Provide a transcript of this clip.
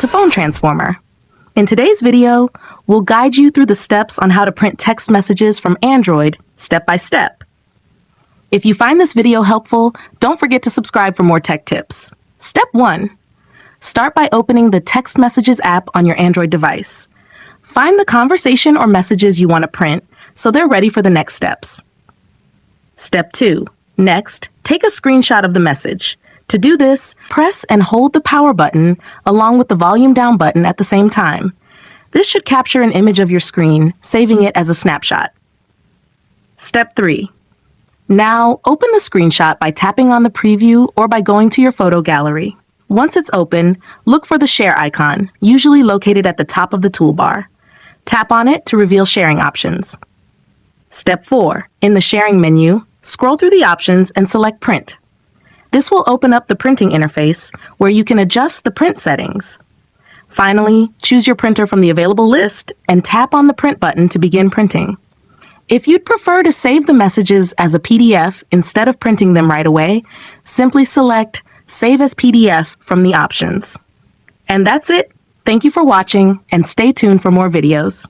to Phone Transformer. In today's video, we'll guide you through the steps on how to print text messages from Android step by step. If you find this video helpful, don't forget to subscribe for more tech tips. Step 1. Start by opening the Text Messages app on your Android device. Find the conversation or messages you want to print so they're ready for the next steps. Step 2. Next, take a screenshot of the message. To do this, press and hold the power button along with the volume down button at the same time. This should capture an image of your screen, saving it as a snapshot. Step 3. Now, open the screenshot by tapping on the preview or by going to your photo gallery. Once it's open, look for the share icon, usually located at the top of the toolbar. Tap on it to reveal sharing options. Step 4. In the sharing menu, scroll through the options and select Print. This will open up the printing interface where you can adjust the print settings. Finally, choose your printer from the available list and tap on the Print button to begin printing. If you'd prefer to save the messages as a PDF instead of printing them right away, simply select Save as PDF from the options. And that's it. Thank you for watching and stay tuned for more videos.